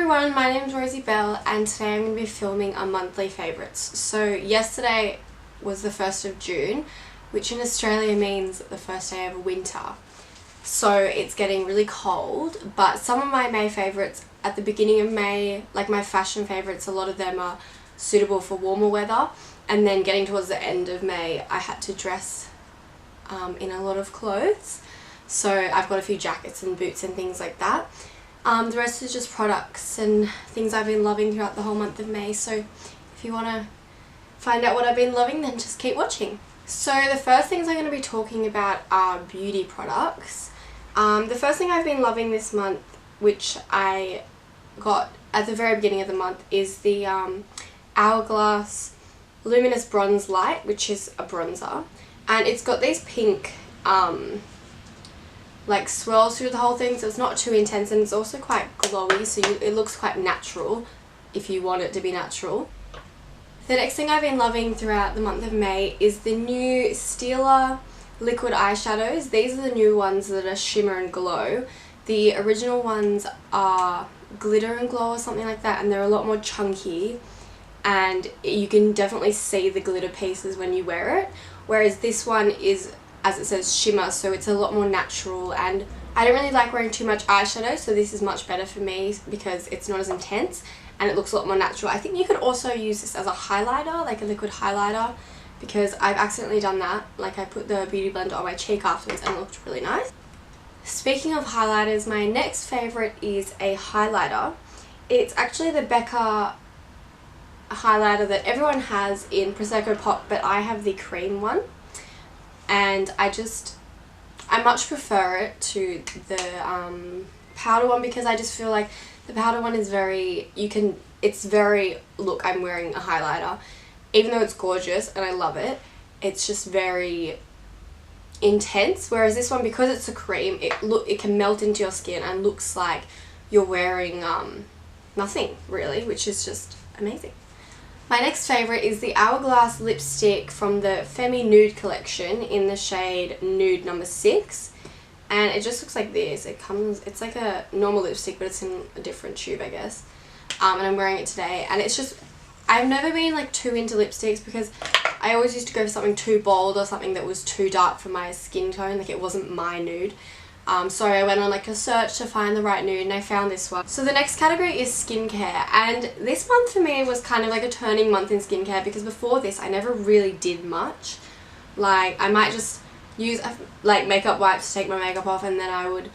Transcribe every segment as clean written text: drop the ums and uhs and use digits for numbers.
everyone, my name is Rosie Bell and today I'm going to be filming a monthly favourites. So yesterday was the 1st of June, which in Australia means the first day of winter. So it's getting really cold, but some of my May favourites at the beginning of May, like my fashion favourites, a lot of them are suitable for warmer weather, and then getting towards the end of May I had to dress in a lot of clothes. So I've got a few jackets and boots and things like that. The rest is just products and things I've been loving throughout the whole month of May. So if you want to find out what I've been loving, then just keep watching. So the first things I'm going to be talking about are beauty products. The first thing I've been loving this month, which I got at the very beginning of the month, is the Hourglass Luminous Bronze Light, which is a bronzer. And it's got these pink like swirls through the whole thing, so it's not too intense, and it's also quite glowy, so it looks quite natural if you want it to be natural. The next thing I've been loving throughout the month of May is the new Stila liquid eyeshadows. These are the new ones that are shimmer and glow. The original ones are glitter and glow or something like that, and they're a lot more chunky and you can definitely see the glitter pieces when you wear it, whereas this one is, as it says, shimmer, so it's a lot more natural, and I don't really like wearing too much eyeshadow, so this is much better for me because it's not as intense and it looks a lot more natural. I think you could also use this as a highlighter, like a liquid highlighter, because I've accidentally done that. Like I put the beauty blender on my cheek afterwards and it looked really nice. Speaking of highlighters, my next favourite is a highlighter. It's actually the Becca highlighter that everyone has in Prosecco Pop, but I have the cream one. And I much prefer it to the powder one, because I just feel like the powder one is look, I'm wearing a highlighter. Even though it's gorgeous and I love it, it's just very intense, whereas this one, because it's a cream, it can melt into your skin and looks like you're wearing nothing really, which is just amazing. My next favourite is the Hourglass lipstick from the Femme Nude collection in the shade Nude number 6. And it just looks like this. It's like a normal lipstick, but it's in a different tube, I guess. And I'm wearing it today. And it's just, I've never been like too into lipsticks because I always used to go for something too bold or something that was too dark for my skin tone. Like it wasn't my nude. So I went on like a search to find the right nude and I found this one. So the next category is skincare, and this month for me was kind of like a turning month in skincare, because before this I never really did much. Like I might just use like makeup wipes to take my makeup off, and then I would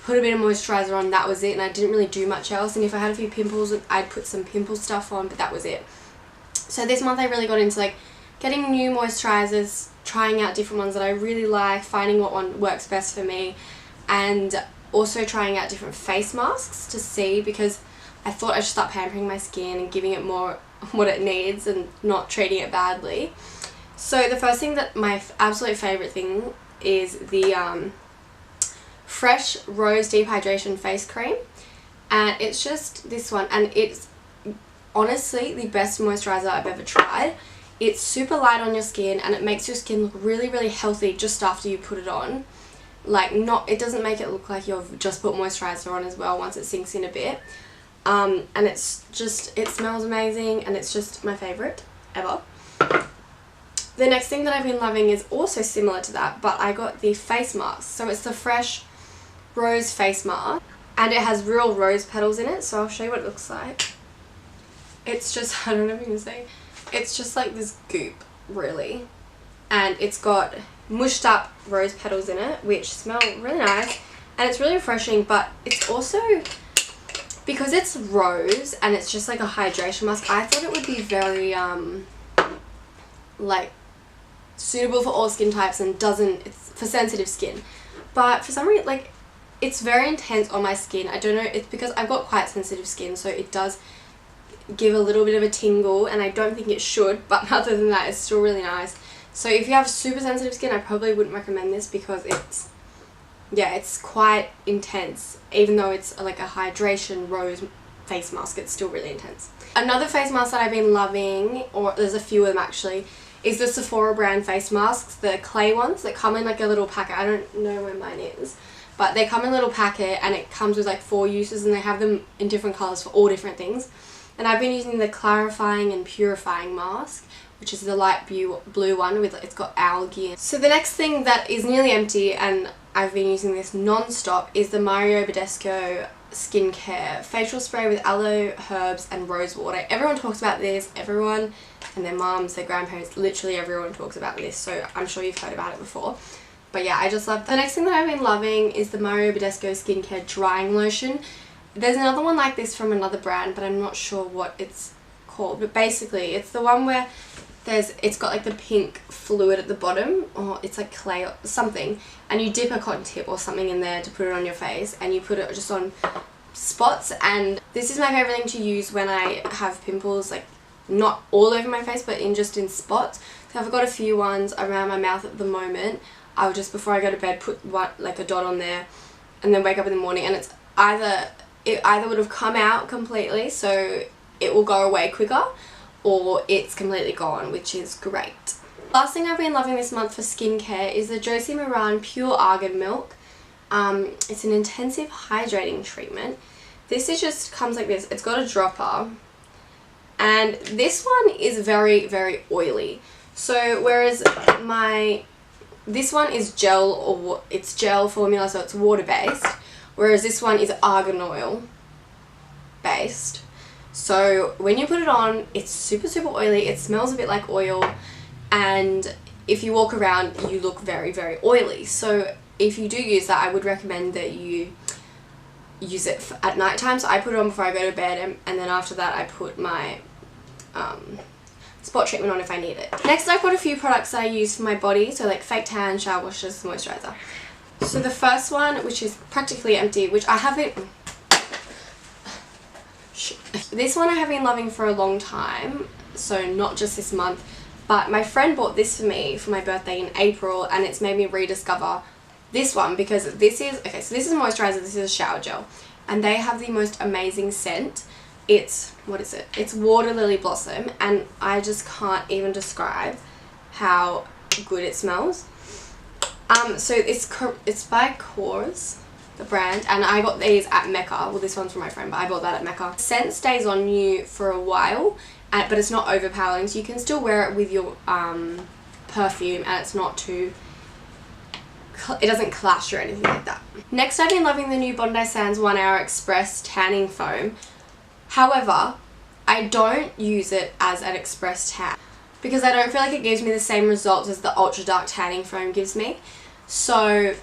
put a bit of moisturiser on, that was it, and I didn't really do much else. And if I had a few pimples, I'd put some pimple stuff on, but that was it. So this month I really got into like getting new moisturisers, trying out different ones that I really like, finding what one works best for me, and also trying out different face masks to see, because I thought I should start pampering my skin and giving it more what it needs and not treating it badly. So the first thing, that my absolute favourite thing, is the Fresh Rose Deep Hydration Face Cream, and it's just this one, and it's honestly the best moisturiser I've ever tried. It's super light on your skin and it makes your skin look really, really healthy just after you put it on. Like it doesn't make it look like you've just put moisturiser on as well once it sinks in a bit. And it's just, it smells amazing and it's just my favourite ever. The next thing that I've been loving is also similar to that, but I got the face mask. So it's the Fresh Rose Face Mask and it has real rose petals in it, so I'll show you what it looks like. It's just, I don't know if you can see. It's just like this goop, really, and it's got mushed up rose petals in it, which smell really nice, and it's really refreshing. But it's also, because it's rose and it's just like a hydration mask, I thought it would be very like suitable for all skin types, and it's for sensitive skin. But for some reason, like, it's very intense on my skin. I don't know, it's because I've got quite sensitive skin, so it does give a little bit of a tingle, and I don't think it should, but other than that it's still really nice. So if you have super sensitive skin, I probably wouldn't recommend this, because it's quite intense. Even though it's like a hydration rose face mask, it's still really intense. Another face mask that I've been loving, or there's a few of them actually, is the Sephora brand face masks, the clay ones that come in like a little packet. I don't know where mine is, but they come in a little packet and it comes with like 4 uses, and they have them in different colours for all different things. And I've been using the clarifying and purifying mask, which is the light blue one with, it's got algae. So the next thing that is nearly empty, and I've been using this non-stop, is the badescu skincare facial spray with aloe, herbs and rosewater. Everyone talks about this, everyone and their mums, their grandparents, literally everyone talks about this, so I'm sure you've heard about it before. But yeah, I just love the next thing that I've been loving is the badescu skincare drying lotion. There's another one like this from another brand, but I'm not sure what it's called. But basically, it's the one where it's got like the pink fluid at the bottom, or it's like clay or something, and you dip a cotton tip or something in there to put it on your face, and you put it just on spots. And this is my favorite thing to use when I have pimples, like not all over my face, but just in spots. So I've got a few ones around my mouth at the moment. I'll just, before I go to bed, put one, like a dot on there, and then wake up in the morning, and it either would have come out completely, so it will go away quicker, or it's completely gone, which is great. Last thing I've been loving this month for skincare is the Josie Maran Pure Argan Milk. It's an intensive hydrating treatment. This is just comes like this. It's got a dropper, and this one is very, very oily. So whereas this one is gel, or it's gel formula, so it's water based, whereas this one is argan oil based. So when you put it on, it's super, super oily. It smells a bit like oil, and if you walk around, you look very, very oily. So if you do use that, I would recommend that you use it at night time. So I put it on before I go to bed, and then after that I put my spot treatment on if I need it. Next, I've got a few products that I use for my body, so like fake tan, shower washes, moisturiser. So the first one, which is practically empty, which I haven't... This one I have been loving for a long time, so not just this month, but my friend bought this for me for my birthday in April, and it's made me rediscover this one, because this is, okay, so this is a moisturiser, this is a shower gel, and they have the most amazing scent. It's, what is it? It's Water Lily Blossom, and I just can't even describe how good it smells. So it's by Kors, the brand, and I got these at Mecca. Well, this one's from my friend, but I bought that at Mecca. The scent stays on you for a while, but it's not overpowering, so you can still wear it with your perfume, and it's not too... it doesn't clash or anything like that. Next, I've been loving the new Bondi Sands 1 Hour Express Tanning Foam. However, I don't use it as an express tan because I don't feel like it gives me the same results as the ultra dark tanning foam gives me. So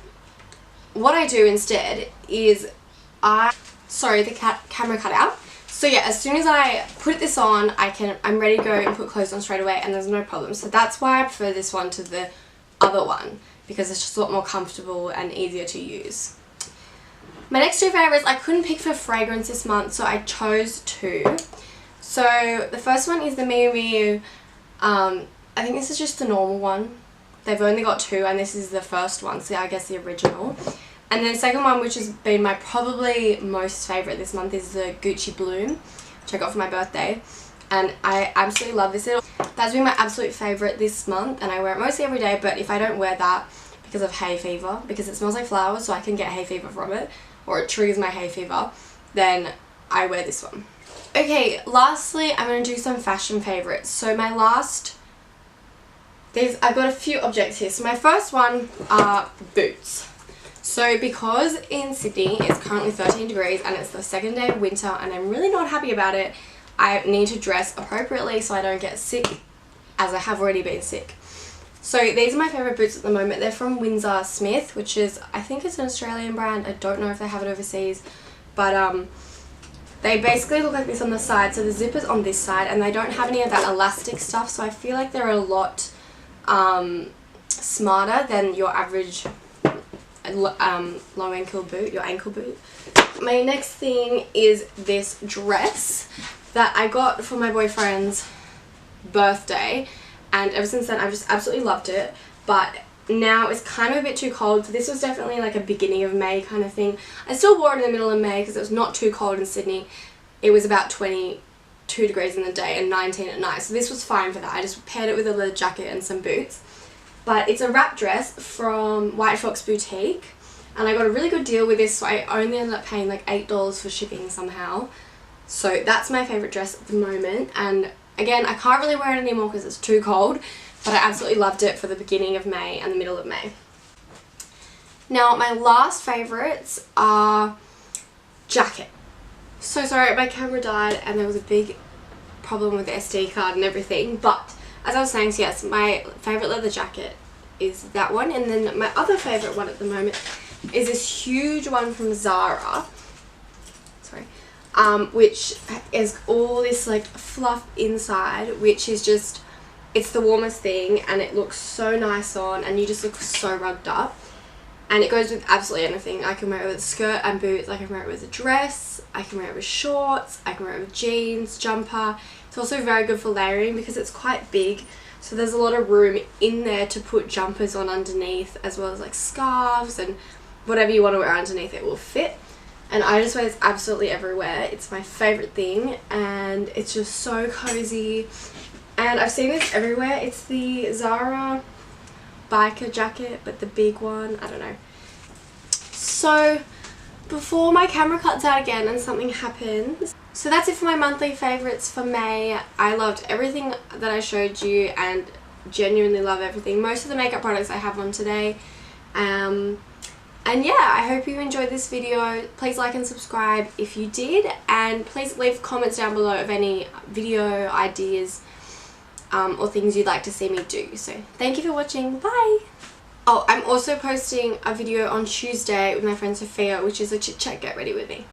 what I do instead is sorry, the camera cut out. So yeah, as soon as I put this on, I'm ready to go and put clothes on straight away, and there's no problem. So that's why I prefer this one to the other one, because it's just a lot more comfortable and easier to use. My next two favourites, I couldn't pick for fragrance this month, so I chose 2. So the first one is the Miu Miu. I think this is just the normal one. They've only got 2, and this is the first one, so I guess the original. And then the second one, which has been my probably most favourite this month, is the Gucci Bloom, which I got for my birthday. And I absolutely love this. That's been my absolute favourite this month, and I wear it mostly every day, but if I don't wear that because of hay fever, because it smells like flowers, so I can get hay fever from it, or it triggers my hay fever, then I wear this one. Okay, lastly, I'm going to do some fashion favourites. So my I've got a few objects here. So my first one are boots. So because in Sydney it's currently 13 degrees and it's the second day of winter and I'm really not happy about it, I need to dress appropriately so I don't get sick, as I have already been sick. So these are my favourite boots at the moment. They're from Windsor Smith, which is, I think it's an Australian brand. I don't know if they have it overseas, but they basically look like this on the side. So the zipper's on this side, and they don't have any of that elastic stuff, so I feel like they're a lot smarter than your average low ankle boot, your ankle boot. My next thing is this dress that I got for my boyfriend's birthday, and ever since then I've just absolutely loved it, but now it's kind of a bit too cold. So this was definitely like a beginning of May kind of thing. I still wore it in the middle of May because it was not too cold in Sydney. It was about 22 degrees in the day and 19 at night, so this was fine for that. I just paired it with a leather jacket and some boots. But it's a wrap dress from White Fox Boutique. and I got a really good deal with this, so I only ended up paying like $8 for shipping somehow. So that's my favourite dress at the moment, and again I can't really wear it anymore because it's too cold, but I absolutely loved it for the beginning of May and the middle of May. Now my last favourites are jacket. So sorry, my camera died and there was a big problem with the SD card and everything, but as I was saying, so yes, my favourite leather jacket is that one, and then my other favourite one at the moment is this huge one from Zara, sorry, which is all this like fluff inside, which is just, it's the warmest thing and it looks so nice on and you just look so rugged up. And it goes with absolutely anything. I can wear it with a skirt and boots, I can wear it with a dress, I can wear it with shorts, I can wear it with jeans, jumper. It's also very good for layering because it's quite big, so there's a lot of room in there to put jumpers on underneath, as well as like scarves and whatever you want to wear underneath, it will fit. And I just wear this absolutely everywhere. It's my favourite thing and it's just so cozy. And I've seen this everywhere. It's the Zara biker jacket, but the big one, I don't know. So before my camera cuts out again and something happens, so that's it for my monthly favourites for May. I loved everything that I showed you and genuinely love everything. Most of the makeup products I have on today. And yeah, I hope you enjoyed this video. Please like and subscribe if you did, and please leave comments down below of any video ideas or things you'd like to see me do. So thank you for watching. Bye! Oh, I'm also posting a video on Tuesday with my friend Sophia, which is a chit chat get ready with me.